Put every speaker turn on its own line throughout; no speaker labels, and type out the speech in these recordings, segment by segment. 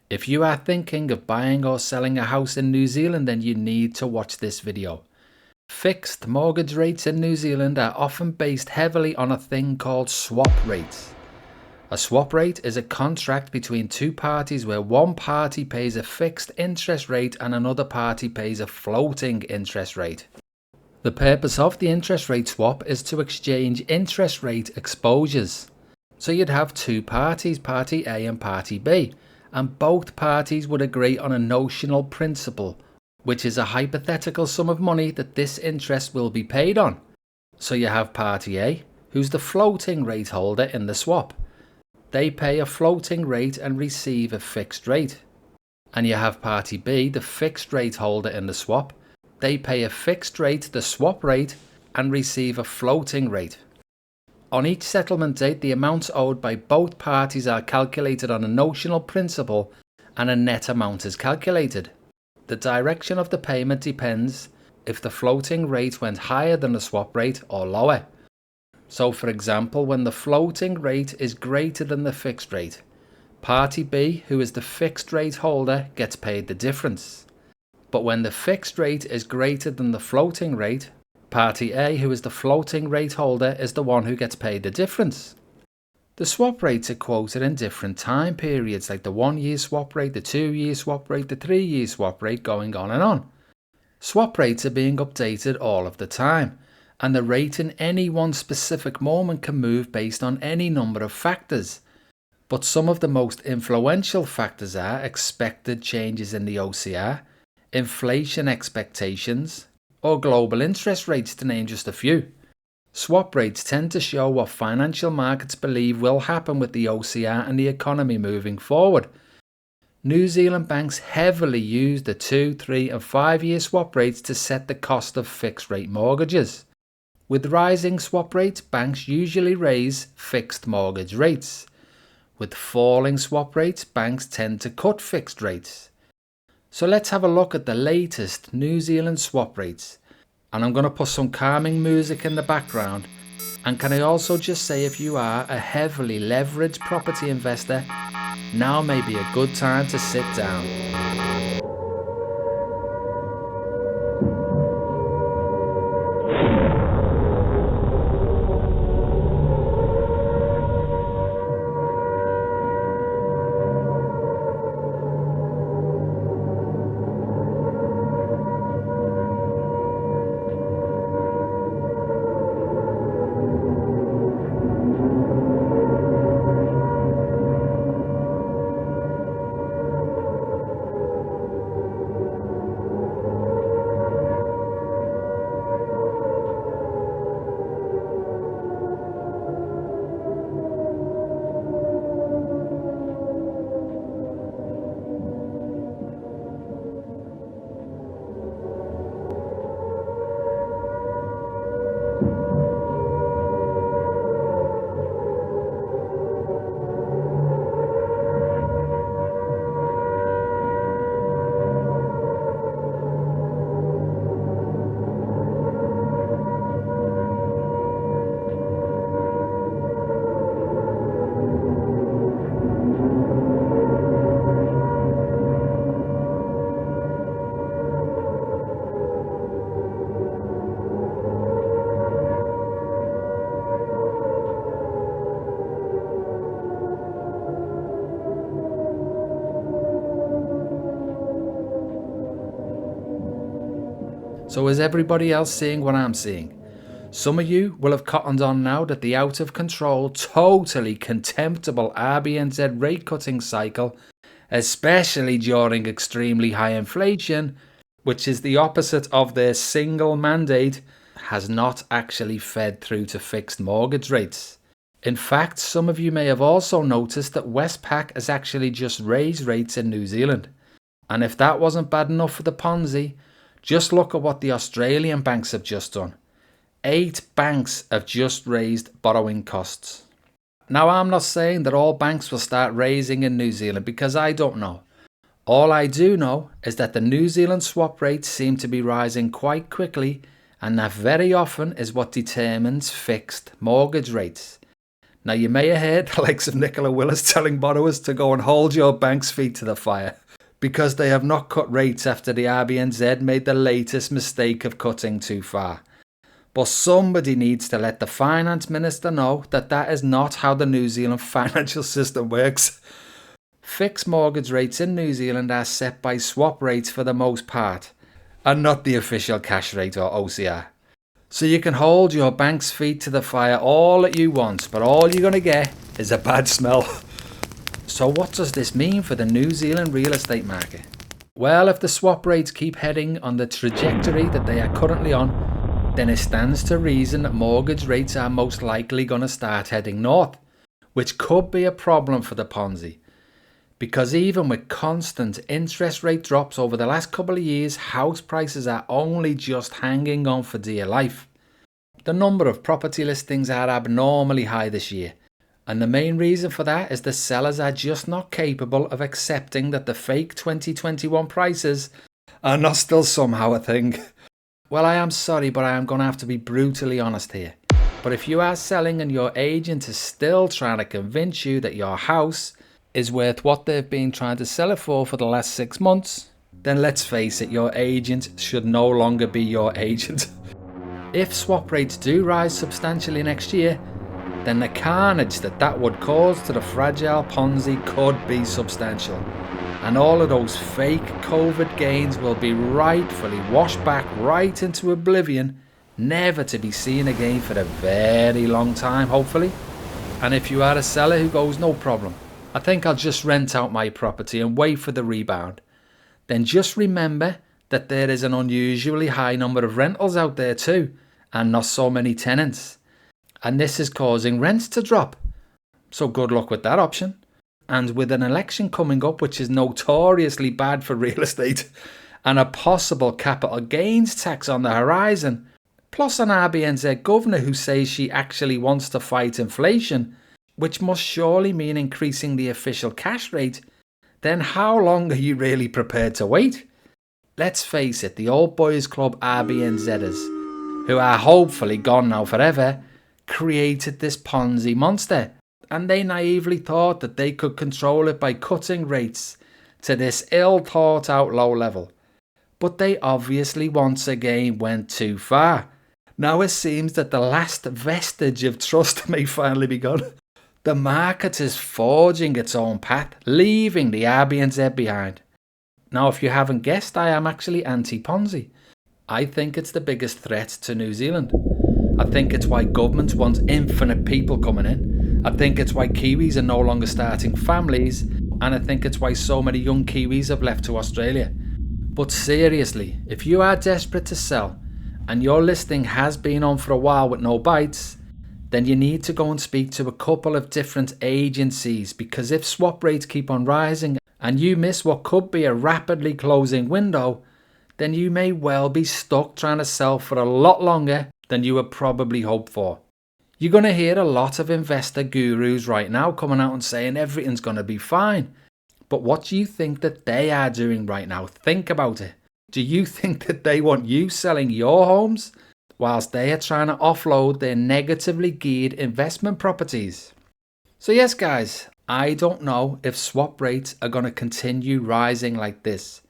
If you are thinking of buying or selling a house in New Zealand, then you need to watch this video. Fixed mortgage rates in New Zealand are often based heavily on a thing called swap rates. A swap rate is a contract between two parties where one party pays a fixed interest rate and another party pays a floating interest rate. The purpose of the interest rate swap is to exchange interest rate exposures. So you'd have two parties, party A and party B, and both parties would agree on a notional principal, which is a hypothetical sum of money that this interest will be paid on. So you have party A, who's the floating rate holder in the swap. They pay a floating rate and receive a fixed rate. And you have party B, the fixed rate holder in the swap. They pay a fixed rate, the swap rate, and receive a floating rate. On each settlement date, the amounts owed by both parties are calculated on a notional principal and a net amount is calculated. The direction of the payment depends if the floating rate went higher than the swap rate or lower. So for example, when the floating rate is greater than the fixed rate, party B, who is the fixed rate holder, gets paid the difference. But when the fixed rate is greater than the floating rate, party A, who is the floating rate holder, is the one who gets paid the difference. The swap rates are quoted in different time periods, like the 1 year swap rate, the 2 year swap rate, the 3 year swap rate, going on and on. Swap rates are being updated all of the time, and the rate in any one specific moment can move based on any number of factors. But some of the most influential factors are expected changes in the OCR, inflation expectations, or global interest rates, to name just a few. Swap rates tend to show what financial markets believe will happen with the OCR and the economy moving forward. New Zealand banks heavily use the 2, 3 and 5 year swap rates to set the cost of fixed rate mortgages. With rising swap rates, banks usually raise fixed mortgage rates. With falling swap rates, banks tend to cut fixed rates. So let's have a look at the latest New Zealand swap rates. And I'm going to put some calming music in the background. And can I also just say, if you are a heavily leveraged property investor, now may be a good time to sit down. So is everybody else seeing what I'm seeing? Some of you will have cottoned on now that the out of control, totally contemptible RBNZ rate cutting cycle, especially during extremely high inflation, which is the opposite of their single mandate, has not actually fed through to fixed mortgage rates. In fact, some of you may have also noticed that Westpac has actually just raised rates in New Zealand. And if that wasn't bad enough for the Ponzi, just look at what the Australian banks have just done. 8 banks have just raised borrowing costs. Now, I'm not saying that all banks will start raising in New Zealand, because I don't know. All I do know is that the New Zealand swap rates seem to be rising quite quickly, and that very often is what determines fixed mortgage rates. Now you may have heard the likes of Nicola Willis telling borrowers to go and hold your bank's feet to the fire because they have not cut rates after the RBNZ made the latest mistake of cutting too far. But somebody needs to let the finance minister know that that is not how the New Zealand financial system works. Fixed mortgage rates in New Zealand are set by swap rates for the most part, and not the official cash rate or OCR. So you can hold your bank's feet to the fire all that you want, but all you're going to get is a bad smell. So what does this mean for the New Zealand real estate market? Well, if the swap rates keep heading on the trajectory that they are currently on, then it stands to reason that mortgage rates are most likely going to start heading north, which could be a problem for the Ponzi. Because even with constant interest rate drops over the last couple of years, house prices are only just hanging on for dear life. The number of property listings are abnormally high this year, and the main reason for that is the sellers are just not capable of accepting that the fake 2021 prices are not still somehow a thing. Well, I am sorry, but I am going to have to be brutally honest here. But if you are selling and your agent is still trying to convince you that your house is worth what they've been trying to sell it for the last 6 months, then let's face it, your agent should no longer be your agent. If swap rates do rise substantially next year, then the carnage that would cause to the fragile Ponzi could be substantial. And all of those fake COVID gains will be rightfully washed back right into oblivion, never to be seen again for a very long time, hopefully. And if you are a seller who goes, no problem, I think I'll just rent out my property and wait for the rebound, then just remember that there is an unusually high number of rentals out there too, and not so many tenants. And this is causing rents to drop. So good luck with that option. And with an election coming up, which is notoriously bad for real estate, and a possible capital gains tax on the horizon, plus an RBNZ governor who says she actually wants to fight inflation, which must surely mean increasing the official cash rate, then how long are you really prepared to wait? Let's face it, the old boys club RBNZers, who are hopefully gone now forever, created this Ponzi monster, and they naively thought that they could control it by cutting rates to this ill thought out low level. But they obviously once again went too far. Now it seems that the last vestige of trust may finally be gone. The market is forging its own path, leaving the RBNZ behind. Now, if you haven't guessed, I am actually anti-Ponzi. I think it's the biggest threat to New Zealand. I think it's why governments want infinite people coming in. I think it's why Kiwis are no longer starting families. And I think it's why so many young Kiwis have left to Australia. But seriously, if you are desperate to sell and your listing has been on for a while with no bites, then you need to go and speak to a couple of different agencies, because if swap rates keep on rising and you miss what could be a rapidly closing window, then you may well be stuck trying to sell for a lot longer than you would probably hope for. You're going to hear a lot of investor gurus right now coming out and saying everything's going to be fine. But what do you think that they are doing right now? Think about it. Do you think that they want you selling your homes whilst they are trying to offload their negatively geared investment properties? So yes guys, I don't know if swap rates are going to continue rising like this.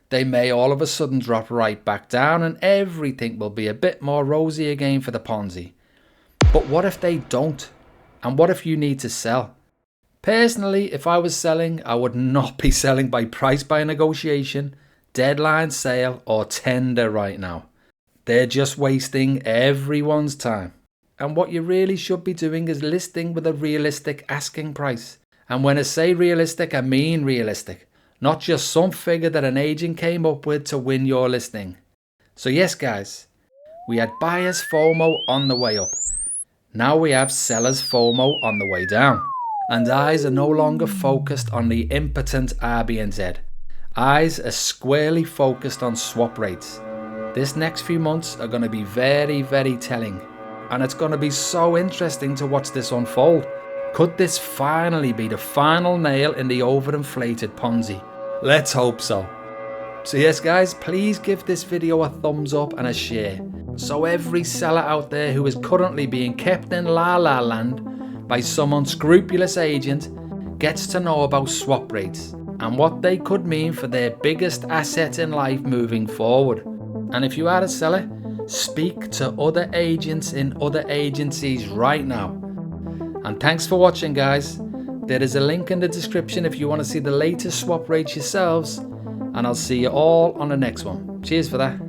They may all of a sudden drop right back down and everything will be a bit more rosy again for the Ponzi. But what if they don't? And what if you need to sell? Personally, if I was selling, I would not be selling by price by negotiation, deadline sale or tender right now. They're just wasting everyone's time. And what you really should be doing is listing with a realistic asking price. And when I say realistic, I mean realistic. Not just some figure that an agent came up with to win your listing. So yes guys, we had buyers FOMO on the way up. Now we have sellers FOMO on the way down. And eyes are no longer focused on the impotent RBNZ. Eyes are squarely focused on swap rates. This next few months are going to be very, very telling. And it's going to be so interesting to watch this unfold. Could this finally be the final nail in the overinflated Ponzi? Let's hope so. So yes guys, please give this video a thumbs up and a share. So every seller out there who is currently being kept in la la land by some unscrupulous agent gets to know about swap rates and what they could mean for their biggest asset in life moving forward. And if you are a seller, speak to other agents in other agencies right now. And thanks for watching, guys. There is a link in the description if you want to see the latest swap rates yourselves, and I'll see you all on the next one. Cheers for that.